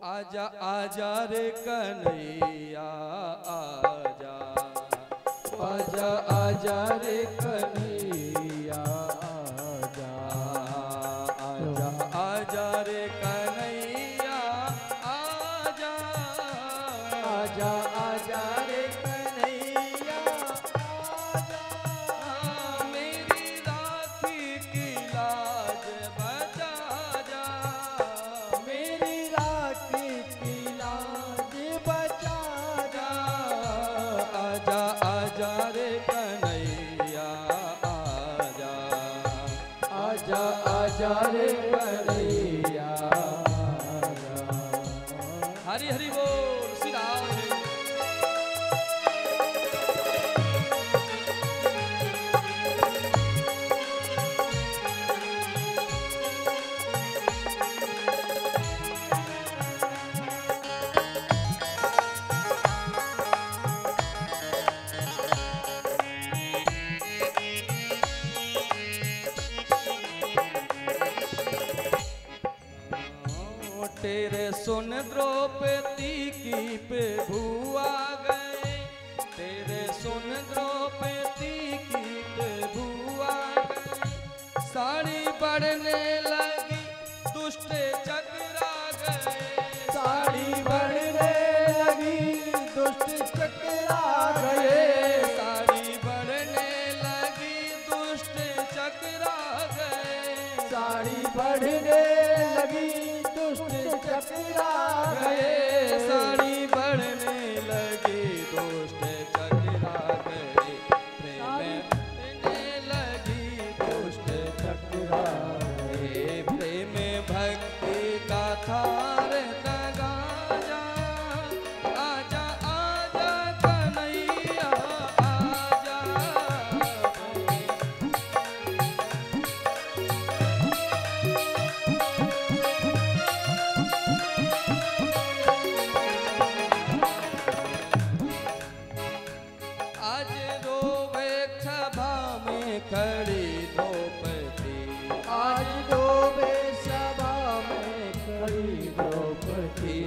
आजा आजा रे कन्हैया आजा, आजा आजा रे कन्हैया आजा, आजा आजा रे कन्हैया आजा, आजा आजा रे कन्हैया आजा, मेरी राखी की लाज बचा जा, मेरी राखी की लाज बचा जा, आजा आजा रे कन्हैया आजा, आजा आजा रे कन्हैया आजा। हरि हरि बोल श्री राम। तेरे सुन द्रौपदी की पे भुआ गए, तेरे सुन द्रौपदी की पे भुआ गए, साड़ी बढ़ने लगी दुष्ट चकरा गए, साड़ी बढ़ने लगी दुष्ट चकरा गए, साड़ी बढ़ने लगी दुष्ट चकरा गए, साड़ी बढ़ने लगी चकरा गए, साड़ी बढ़ने लगी दुष्ट चकरा गए, प्रेम बढ़ने लगी दुष्ट चकरा गए, प्रेम भक्ति का थार दगा जा, आजा आजा कन्हैया आजा, आज रोवे सभा में खड़ी द्रौपदी, आज रोवे सभा में खड़ी द्रौपदी,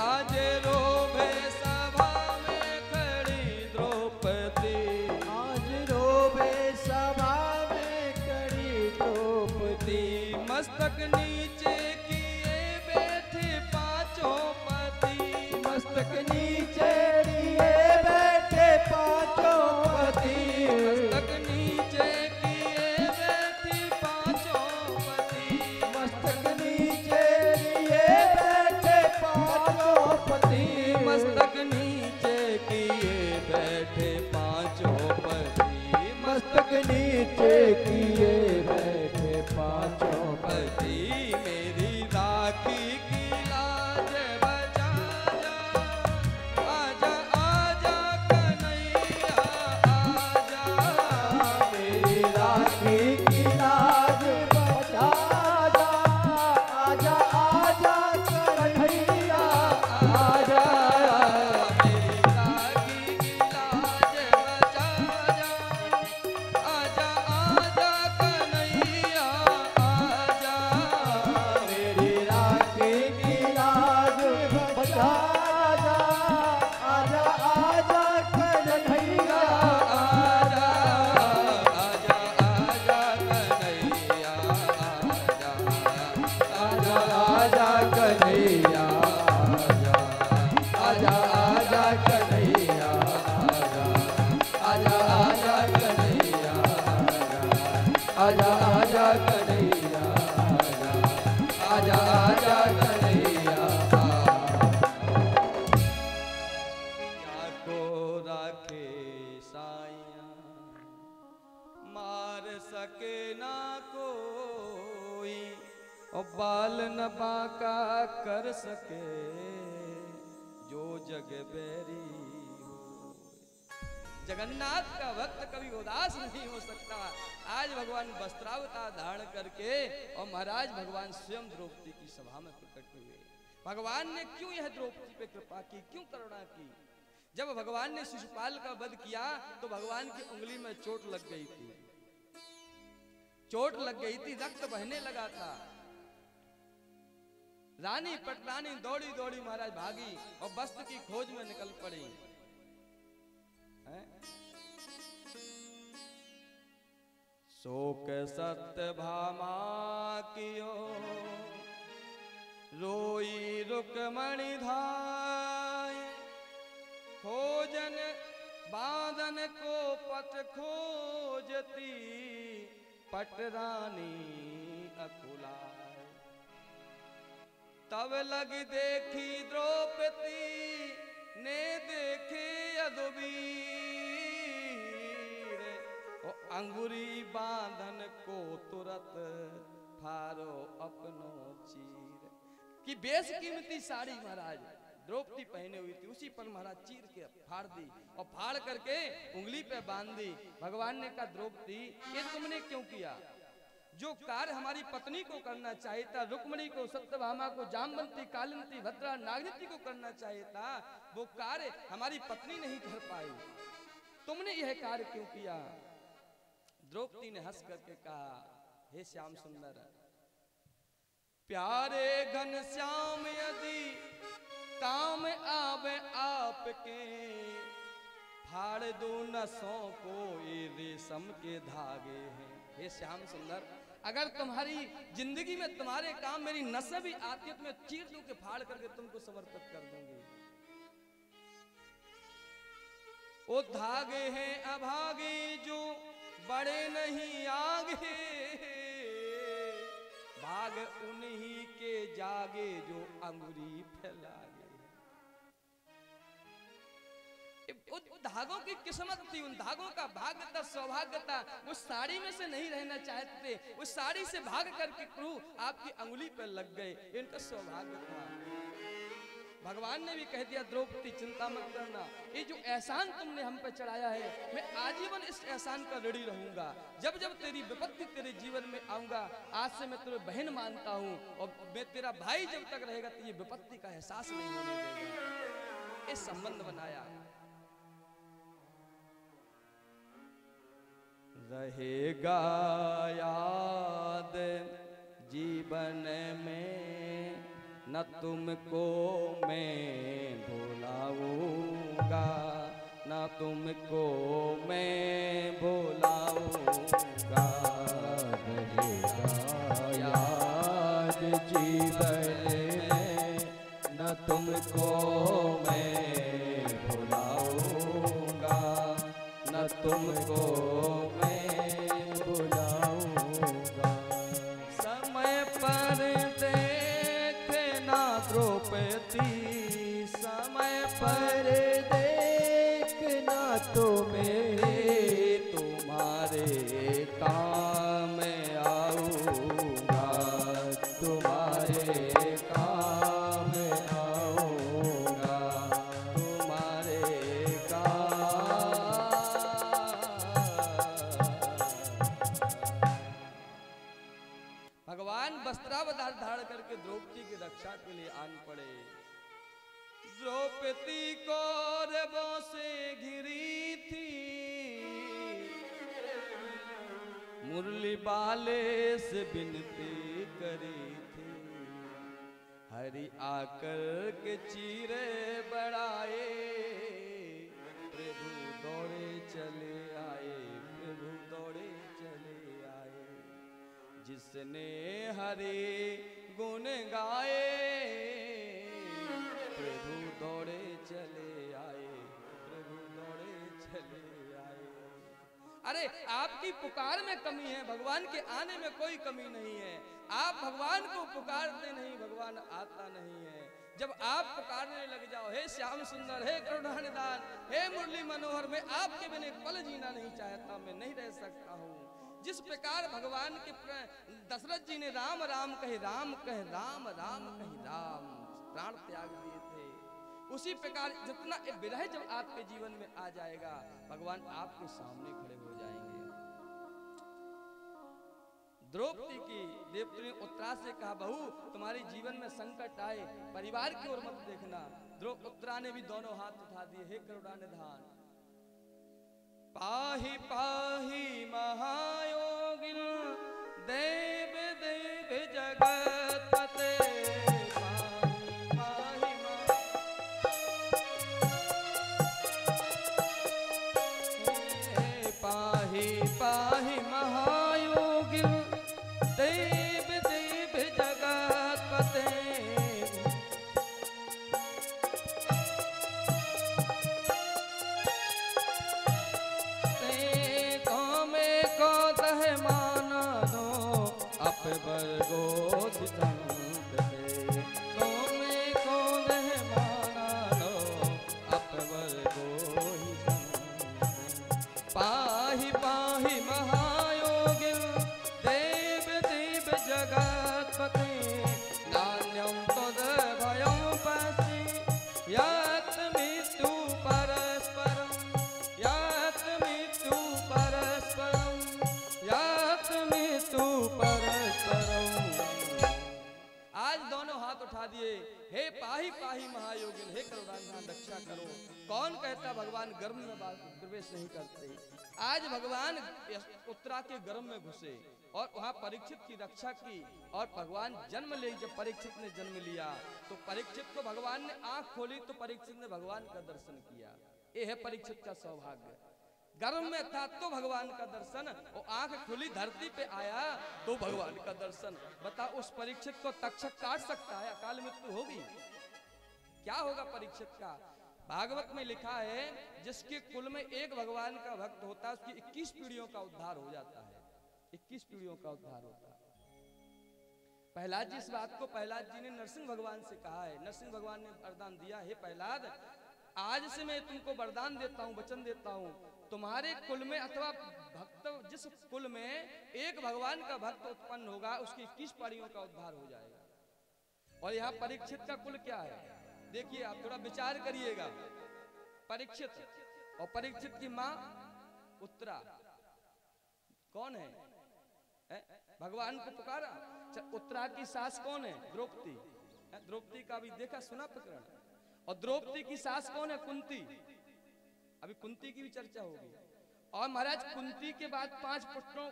आज रोवे सभा में खड़ी द्रौपदी, आज रोवे सभा में खड़ी द्रौपदी, मस्तक नीचे किए बैठे पांचों पति, मस्तक नीचे किए बैठे पांचों पति, मस्तक नीचे किए बैठे पांचों पति, मस्तक नीचे किए बैठे पांचों पति, मस्तक नीचे किए बैठे पांचों पति, मस्तक नीचे किए बैठे पांचों पति, मेरी राखी की लाज बचा जा, आजा आजा कन्हैया आजा, मेरी राखी की लाज बचा जा, आजा आजा कन्हैया आजा, मेरी राखी की लाज बचा जा, आजा आजा कन्हैया आजा, मेरी राखी की लाज बचा जा, आजा आजा कन्हैया आजा, आजा आजा कन्हैया आजा, आजा आजा कन्हैया आजा, आजा आजा कन्हैया आजा, आजा आजा कन्हैया आजा, आजा आजा कन्हैया आजा, आजा आजा कन्हैया को राखे साइया, मार सके ना कोई, और बाल न बांका कर सके जो जग बैरी हो। जगन्नाथ का भक्त कभी उदास नहीं हो सकता। आज भगवान वस्त्रावतार धारण करके और महाराज भगवान स्वयं द्रौपदी की सभा में प्रकट हुए। भगवान ने क्यों यह द्रौपदी पे कृपा की, क्यों करुणा की? जब भगवान ने शिशुपाल का वध किया तो भगवान की उंगली में चोट लग गई थी, चोट लग गई थी, रक्त बहने लगा था। रानी पटरानी दौड़ी दौड़ी महाराज भागी और वस्त्र की खोज में निकल पड़ी। शोक सत्यभामा कियो रोई रुक्मणी धाय, खोजन बांधन को पट खोजती पटरानी अकुलाय। तब लग देखी द्रौपदी ने देखे यदुवीर, अंगुरी बांधन को तुरंत फारो अपनो चीर। कि बेस कीमती साड़ी महाराज द्रौपदी पहने हुई थी, उसी पर महाराज चीर के फाड़ दी और फाड़ करके उंगली पे बांध दी। भगवान ने कहा द्रौपदी ये तुमने क्यों किया? जो कार्य हमारी पत्नी को करना चाहिए था, रुक्मणी को, सत्यभामा को, जामवंती, कालिंदी, भद्रा, नागनिति को करना चाहिए था, वो कार्य हमारी पत्नी नहीं कर पाई, तुमने यह कार्य क्यों किया? द्रौपदी ने हंस करके कहा हे श्याम सुंदर, प्यारे घन श्याम यदि काम आवे आपके, फाड़ दो नसों को ये रेशम के धागे हैं। हे श्याम सुंदर, अगर तुम्हारी जिंदगी में तुम्हारे काम मेरी नसें भी आती है तो मैं चीर दूं के फाड़ करके तुमको समर्पित कर दूंगी। वो धागे हैं अभागे जो बड़े नहीं आगे, भाग उन्हीं के जागे जो अंगुरी फैलागे। उन धागों की किस्मत थी, उन धागों का भाग्य था, सौभाग्य था, वो साड़ी में से नहीं रहना चाहते, उस साड़ी से भाग करके क्रू आपकी अंगुली पर लग गए, इनका सौभाग्य था। भगवान ने भी कह दिया द्रौपदी चिंता मत करना, ये जो एहसान तुमने हम पे चढ़ाया है मैं आजीवन इस एहसान का ऋणी रहूंगा। जब जब तेरी विपत्ति तेरे जीवन में आऊंगा, आज से मैं तुम्हें बहन मानता हूं और मैं तेरा भाई जब तक रहेगा तो ये विपत्ति का एहसास नहीं होने देगा। इस संबंध बनाया। रहेगा याद जीवन में न तुमको मैं भुलाऊंगा, न तुमको मैं भुलाऊंगा। रहेगा याद जीवन में न तुमको मैं भुलाऊंगा, न तुमको मैं भुलाऊंगा। समय पर द्रौपदी, समय पर देखना तो मैं तुम्हारे काम आऊंगा, तुम्हारे काम आऊंगा, तुम्हारे काम। भगवान वस्त्रावतार धारण करके द्रौपदी की रक्षा के लिए आन पड़े। द्रौपदी कौरवों से घिरी थी, मुरली बाले से विनती करी थी, हरि आकर के चीरे बढ़ाए, प्रभु दौड़े चले आए, प्रभु दौड़े चले आए। जिसने हरि गुण गाए, प्रभु दौड़े चले आए, प्रभु दौड़े चले आए। अरे आपकी पुकार में कमी है, भगवान के आने में कोई कमी नहीं है। आप भगवान को पुकारते नहीं, भगवान आता नहीं है। जब आप पुकारने लग जाओ, हे श्याम सुंदर, हे करुणा निधान, हे मुरली मनोहर, मैं आपके बिना एक पल जीना नहीं चाहता, मैं नहीं रह सकता हूँ। जिस प्रकार भगवान के दशरथ जी ने राम राम कहे, राम कहे राम, राम कहे राम, प्राण त्याग दिए थे, उसी प्रकार जितना विरह जब आपके जीवन में आ जाएगा, भगवान आपके सामने खड़े हो जाएंगे। द्रौपदी की देवती ने उत्तरा से कहा, बहू तुम्हारे जीवन में संकट आए, परिवार की ओर मत देखना। उत्तरा ने भी दोनों हाथ उठा दिए, हे करुणा निधान, पाहि पाहि महायोगिन देव देव जगतपते, पाहि महायोगी देव देव जगतपते पाहि पाहि महायोगी देव देव जगतपते नान्यं तद्भयं पश्ये यत् मृत्यु परस्परं यत् मृत्यु परस्परं यत् मृत्यु परस्परं। आज दोनों हाथ उठा दिए, हे पाहि पाहि महायोगी, हे करुणानिधान रक्षा करो। कौन कहता भगवान गर्भ में प्रवेश नहीं करते? आज भगवान उत्तरा के गर्भ में घुसे और वहां परीक्षित की रक्षा की और भगवान जन्म ले। जब परीक्षित ने जन्म लिया तो परीक्षित को भगवान ने आंख खोली तो परीक्षित ने भगवान का दर्शन किया। ये है परीक्षित का सौभाग्य। गर्भ में था तो भगवान का दर्शन, और आंख खुली धरती पे आया तो भगवान का दर्शन। बता उस परीक्षित को तक्षक काट सकता है? अकाल मृत्यु होगी? क्या होगा परीक्षित का? भागवत में लिखा है जिसके कुल में एक भगवान का भक्त होता है उसकी 21 पीढ़ियों का उद्धार हो जाता है। 21 पीढ़ियों का उद्धार होता है। प्रहलाद जी इस बात को प्रहलाद जी ने नरसिंह भगवान से कहा है। नरसिंह भगवान ने वरदान दिया, हे प्रहलाद आज से मैं तुमको वरदान देता हूँ, वचन देता हूँ, तुम्हारे कुल में अथवा भक्त जिस कुल में एक भगवान का भक्त उत्पन्न होगा उसकी 21 पीढ़ियों का उद्धार हो जाएगा। और यहाँ परीक्षित का कुल क्या है? देखिए आप थोड़ा विचार करिएगा। परीक्षित और परीक्षित की मां उत्तरा कौन है? भगवान को पुकारा। उत्तरा की सास कौन है? द्रौपदी। द्रौपदी का भी देखा सुना प्रकरण। और द्रौपदी की सास कौन है? कुंती। अभी कुंती की भी चर्चा होगी। और महाराज कुंती के बाद 5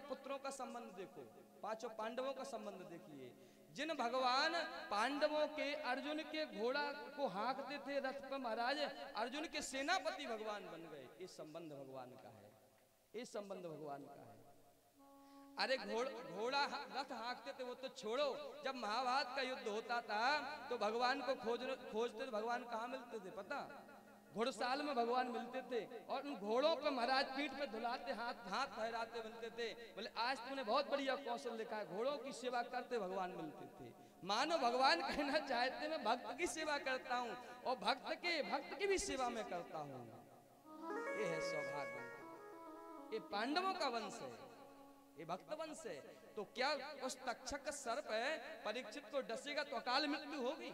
पुत्रों का संबंध देखो, 5 पांडवों का संबंध देखिए। जिन भगवान पांडवों के अर्जुन के घोड़ा को हाँकते थे रथ पर, महाराज अर्जुन के सेनापति भगवान बन गए। ये संबंध भगवान का है, ये संबंध भगवान का है। अरे घोड़ा रथ हाँकते थे वो तो छोड़ो, जब महाभारत का युद्ध होता था तो भगवान को खोजते थे। भगवान कहाँ मिलते थे पता? घोड़साल में भगवान मिलते थे और उन घोड़ों पर महाराज पीठ पे धुलाते, हाथ फहराते मिलते थे। बोले आज तुमने बहुत बढ़िया कौशल लिखा है। घोड़ों की सेवा करते भगवान मिलते थे। मानो भगवान कहना चाहते मैं भक्त की सेवा करता हूँ और भक्त की भी सेवा में करता हूँ। ये है सौभाग्य। ये पांडवों का वंश है, ये भक्त वंश है। तो क्या उस तक्षक सर्प है परीक्षित को डसेगा तो अकाल मृत्यु होगी?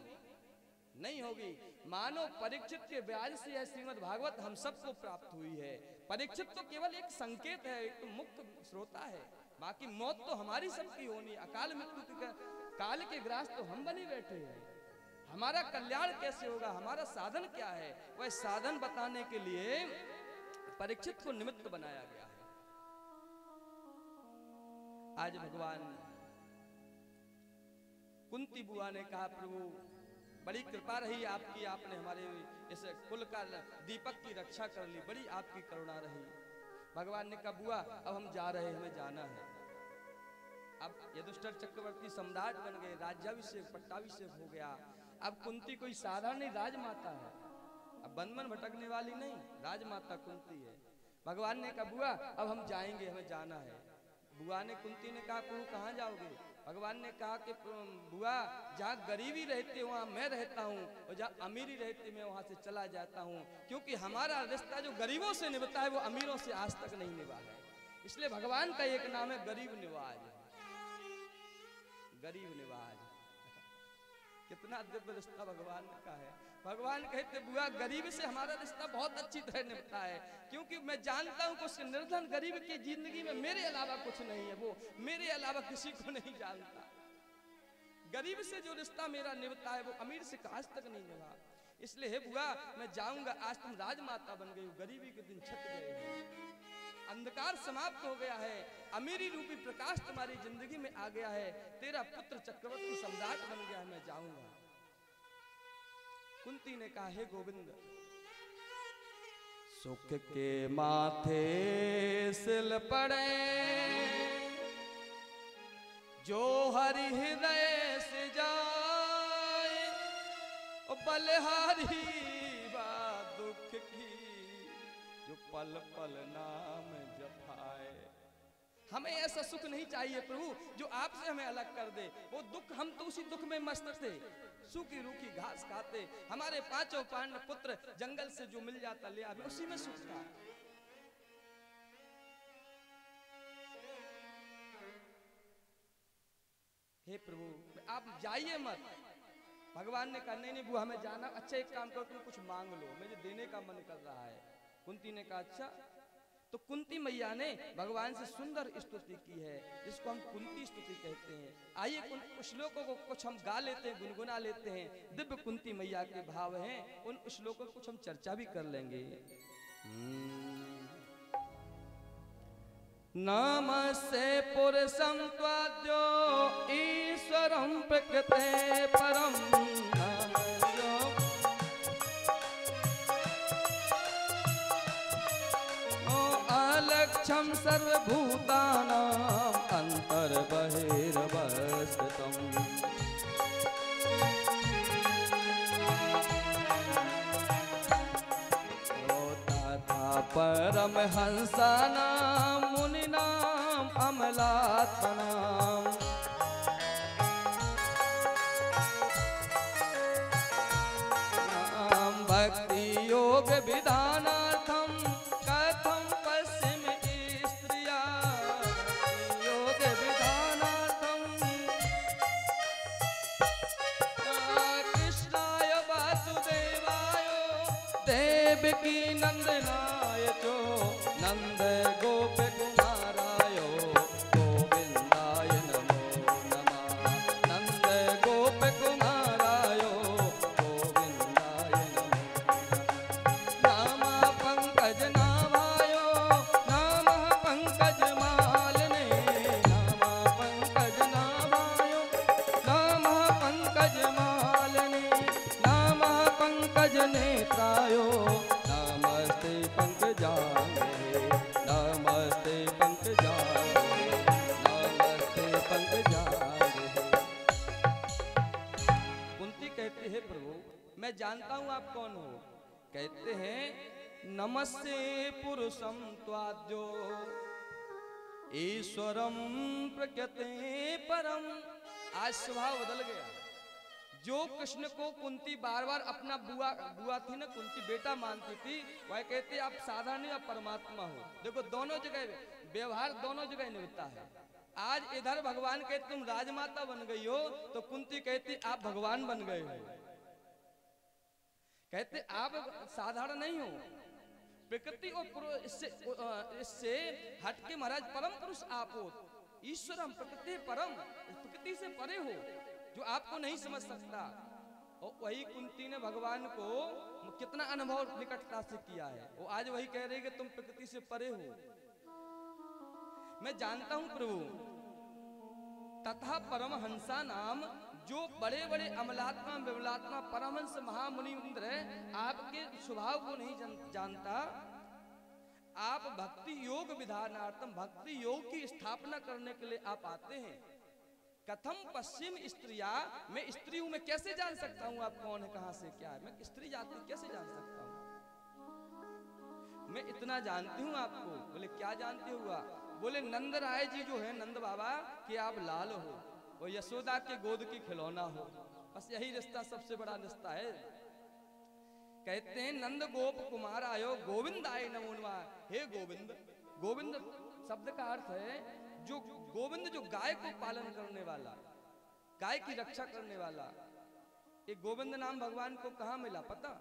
नहीं होगी। मानो परीक्षित के ब्याज से यह श्रीमद् भागवत हम सबको प्राप्त हुई है। परीक्षित तो केवल एक संकेत है, एक तो मुक्त श्रोता है, बाकी मौत तो हमारी सबकी होनी। अकाल मृत्यु के काल के ग्रास तो हम बने बैठे हैं। हमारा कल्याण कैसे होगा, हमारा साधन क्या है, वह साधन बताने के लिए परीक्षित को निमित्त बनाया गया है। आज भगवान कुंती बुआ ने कहा प्रभु बड़ी कृपा रही आपकी, आपने हमारे इस कुल का दीपक की रक्षा कर ली, बड़ी आपकी करुणा रही। भगवान ने कहा बुआ अब हम जा रहे हैं, हमें जाना है। अब यदुष्टर चक्रवर्ती सम्राट बन गए, राज्याभिषेक पट्टाभिषेक हो गया। अब कुंती कोई साधारण नहीं, राजमाता है। अब बंधन भटकने वाली नहीं, राजमाता कुंती है। भगवान ने कहा बुआ अब हम जाएंगे, हमें जाना है। बुआ ने कुंती ने कहा प्रभु कहाँ जाओगे? भगवान ने कहा कि बुआ जहाँ गरीबी रहती है वहाँ मैं रहता हूँ और जहाँ अमीरी रहती है मैं वहाँ से चला जाता हूँ, क्योंकि हमारा रिश्ता जो गरीबों से निभाता है वो अमीरों से आज तक नहीं निभा है। इसलिए भगवान का एक नाम है गरीब निवाज। गरीब निवाज कितना दिव्य रिश्ता भगवान का है। भगवान कहते बुआ गरीब से हमारा रिश्ता बहुत अच्छी तरह निभता है, क्योंकि मैं जानता हूं कि उस निर्धन गरीब की जिंदगी में मेरे अलावा कुछ नहीं है, वो मेरे अलावा किसी को नहीं जानता। गरीब से जो रिश्ता मेरा निभता है वो अमीर से आज तक नहीं निभा। इसलिए हे बुआ मैं जाऊंगा, आज तुम राजमाता बन गई हो, गरीबी के दिन छट गए हैं, अंधकार समाप्त हो गया है, अमीरी रूपी प्रकाश तुम्हारी जिंदगी में आ गया है, तेरा पुत्र चक्रवर्ती सम्राट बन गया है, मैं जाऊंगा। कुंती ने कहा हे गोविंद सुख के माथे सिल पड़े, जो हरि हृदय से जाए, बलिहारी बा दुख की, जो पल पल नाम जपाए। हमें ऐसा सुख नहीं चाहिए प्रभु जो आपसे हमें अलग कर दे। वो दुख, हम तो उसी दुख में मस्त थे, सूखी रूखी घास खाते, हमारे पांचों पांडव पुत्र जंगल से जो मिल जाता ले आवे, उसी में सुख था। हे प्रभु आप जाइए मत। भगवान ने कहा नहीं नहीं बुआ हमें जाना। अच्छा एक काम करो, तुम कुछ मांग लो, मुझे देने का मन कर रहा है। कुंती ने कहा अच्छा। तो कुंती मैया ने भगवान से सुंदर स्तुति की है, जिसको हम कुंती स्तुति कहते हैं। आइए उन श्लोकों को कुछ हम गा लेते हैं, गुनगुना लेते हैं। दिव्य कुंती मैया के भाव हैं, उन श्लोकों को कुछ हम चर्चा भी कर लेंगे। नमस्ते पुरुषं त्वाद्यो ईश्वरं प्रकृते परम, अलक्ष्यं सर्वभूतानां अन्तर्बहिर्वस्थितम्। परमहंसानां मुनीनां अमलात्मनां, भक्ति योग विधानार्थं कथं पश्येम स्त्रिया, योग विधानार्थं कृष्णाय वासुदेवाय देवकी नंदनाय चो, नंद गोप कुमाराय गोविंदाय नमो नमः, नंद गोप कुमाराय गोविंदाय नमो नमः। पंकज नाभाय नमः पंकज मालिने, नमः पंकज नाभाय नमः पंकज मालिने, नमः पंकज नेत्राय नमस्ते पंकजांगे, नमस्ते पंकजांगे, नमस्ते पंकजांगे। कुंती कहती है प्रभु मैं जानता हूं आप कौन हो। कहते हैं नमस्ते पुरुषं त्वाद्यो ईश्वरं प्रकृते परम। आज स्वभाव बदल गया। जो कृष्ण को कुंती बार बार अपना बुआ थी ना कुंती बेटा मानती थी, वह कहती आप साधारण आप परमात्मा हो। देखो दोनों जगह व्यवहार दोनों जगह निभता है। आज इधर भगवान कहते तुम राजमाता बन गई हो, तो कुंती कहती आप भगवान बन गए हो। कहते आप साधारण नहीं हो, प्रकृति और इससे हटके महाराज परम पुरुष आप हो। ईश्वरम प्रकृति परम, प्रकृति से परे हो, जो आपको नहीं समझ सकता। और वही कुंती ने भगवान को कितना अनुभव निकटता से किया है। वो आज वही कह रही है कि तुम प्रकृति से परे हो। मैं जानता हूं प्रभु तथा परमहंसा नाम, जो बड़े बड़े अमलात्मा विमलात्मा परमहंस महामुनि इंद्र आपके स्वभाव को नहीं जानता। आप भक्ति योग विधानार्थम, भक्ति योग की स्थापना करने के लिए आप आते हैं। कथम पश्चिम स्त्रिया, मैं स्त्री हूं, मैं कैसे जान सकता हूं आप कौन है, कहां से क्या है। मैं स्त्री जाति कैसे जान सकता हूं। मैं इतना जानती हूं आपको। बोले क्या जानते हुआ। बोले नंद राय जी जो है नंद बाबा कि आप लाल हो और यशोदा के गोद की खिलौना हो। बस यही रिश्ता सबसे बड़ा रिश्ता है। कहते हैं नंद गोप कुमार आयो गोविंद आए नमो नमः। हे गोविंद, गोविंद शब्द का अर्थ है जो गोविंद, जो गाय को पालन करने वाला, गाय की रक्षा करने वाला। एक गोविंद नाम भगवान को कहाँ मिला पता?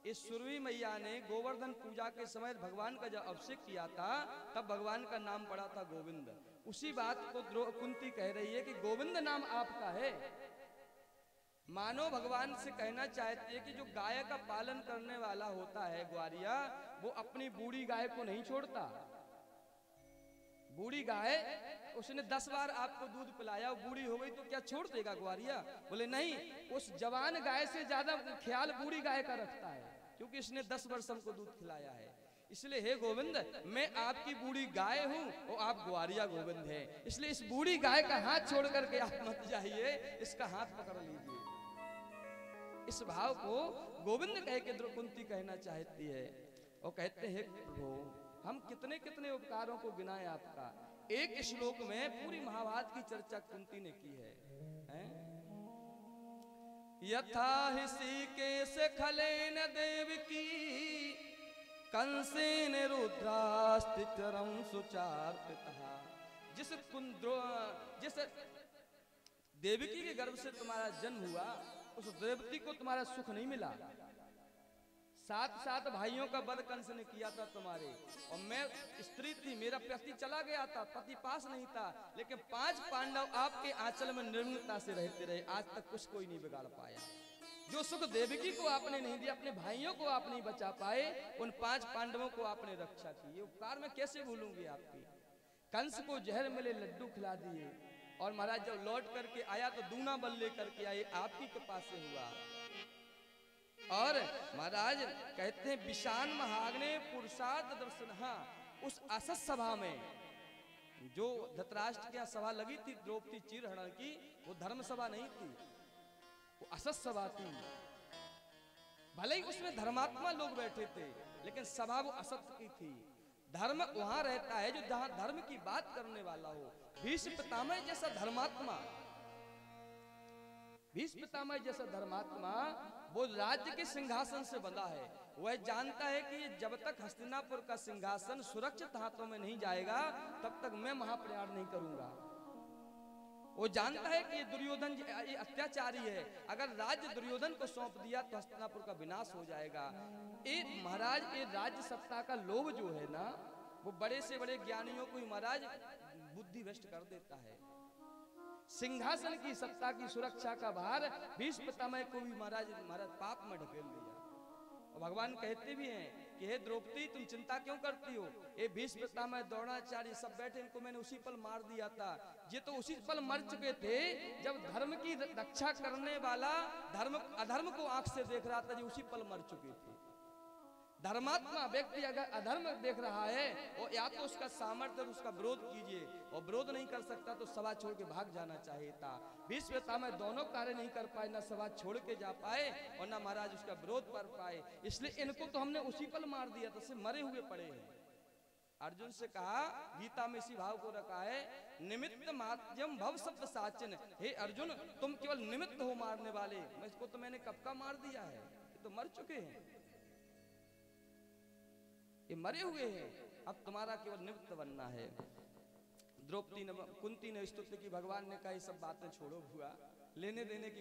इस सुरवी मैया ने गोवर्धन पूजा के समय भगवान का जब अभिषेक किया था, तब भगवान का नाम पड़ा था गोविंद। उसी बात को कुंती कह रही है कि गोविंद नाम आपका है। मानो भगवान से कहना चाहती है कि जो गाय का पालन करने वाला होता है ग्वारिया, वो अपनी बूढ़ी गाय को नहीं छोड़ता। बूढ़ी गाय, उसने 10 बार आपको दूध पिलाया, वो बूढ़ी हो गई तो क्या छोड़ देगा ग्वारिया? बोले नहीं, उस जवान गाय से ज्यादा ख्याल बूढ़ी गाय का रखता है, क्योंकि इसने 10 वर्ष हमको दूध खिलाया है। इसलिए हे गोविंद, मैं आपकी बूढ़ी गाय हूं और आप ग्वारिया गोविंद हैं, इसलिए इस बूढ़ी गाय का हाथ छोड़ करके आप मत जाइए, इसका हाथ पकड़ लीजिए। इस भाव को गोविंद कह के कुंती कहना चाहती है और कहते हैं प्रभु, हम कितने कितने उपकारों को गिनाएं आपका। एक श्लोक में पूरी महाभारत की चर्चा कुंती ने की है, यथा ऋषिकेश खलेन देवकी कंसेन रुद्रास्तिचरं सुचार्पितः। जिस देवकी के गर्भ से तुम्हारा जन्म हुआ, उस देवकी को तुम्हारा सुख नहीं मिला। सात भाइयों का वध कंस ने किया था तुम्हारे, और मैं स्त्री थी, मेरा पति चला गया था, पति पास नहीं था, लेकिन 5 पांडव आपके आंचल में निर्मलता से रहते रहे, आज तक कुछ कोई नहीं बिगाड़ पाया। जो सुख देवकी को आपने नहीं दिया, अपने भाइयों को आप नहीं बचा पाए, उन 5 पांडवों को आपने रक्षा की, ये उपकार मैं कैसे भूलूंगी आपकी। कंस को जहर मिले लड्डू खिला दिए, और महाराज जब लौट करके आया तो दूना बल लेकर के आए, आपकी कृपा से हुआ। और महाराज कहते हैं विशान महाग्ने पुरुषार्थ दर्शन, उस असत सभा में जो धृतराष्ट्र की सभा लगी थी द्रौपदी चीरहरण की, वो धर्म सभा नहीं थी, वो असत सभा थी। भले ही उसमें धर्मात्मा लोग बैठे थे, लेकिन सभा वो असत की थी। धर्म वहां रहता है जो जहां धर्म की बात करने वाला हो। भीष्म पितामह जैसा धर्मात्मा, भीष्म पितामह जैसा धर्मात्मा वो राज्य के सिंहासन से बंधा है। वह जानता है कि जब तक हस्तिनापुर का सिंहासन सुरक्षित हाथों में नहीं जाएगा, तब तक मैं महाप्रयाण नहीं करूंगा। वो जानता है कि दुर्योधन ये अत्याचारी है, अगर राज्य दुर्योधन को सौंप दिया तो हस्तिनापुर का विनाश हो जाएगा। महाराज ये राज्य सत्ता का लोभ जो है ना, वो बड़े से बड़े ज्ञानियों को महाराज बुद्धि भ्रष्ट कर देता है। सिंहासन की सत्ता की सुरक्षा का भार भीष्म पितामह को भी महाराज पाप में ढकेल दिया। और भगवान कहते भी हैं कि हे द्रौपदी, तुम चिंता क्यों करती हो, ये भीष्म पितामह द्रोणाचार्य सब बैठे, इनको मैंने उसी पल मार दिया था। ये तो उसी पल मर चुके थे जब धर्म की रक्षा करने वाला अधर्म को आंख से देख रहा था, जो उसी पल मर चुके थे। धर्मात्मा व्यक्ति अगर अधर्म देख रहा है, और या तो उसका सामर्थ्य उसका विरोध कीजिए, और विरोध नहीं कर सकता तो सभा छोड़ के भाग जाना चाहिए था। भीष्म पितामह दोनों कार्य नहीं कर पाए, ना सभा छोड़ के जा पाए और ना महाराज उसका विरोध कर पाए, इसलिए इनको तो हमने उसी पल मार दिया था, मरे हुए पड़े हैं। अर्जुन से कहा, गीता में इसी भाव को रखा है, निमित्त माध्यम भव शब्द साचन। हे अर्जुन, तुम केवल निमित्त हो मारने वाले, मैं इसको तो मैंने कब का मार दिया है, ये तो मर चुके हैं, ये मरे हुए हैं, अब तुम्हारा केवल निमित्त बनना है। द्रौपदी ने कुंती ने स्तुति की, भगवान ने कहा ये सब बातें छोड़ो, हुआ लेने देने की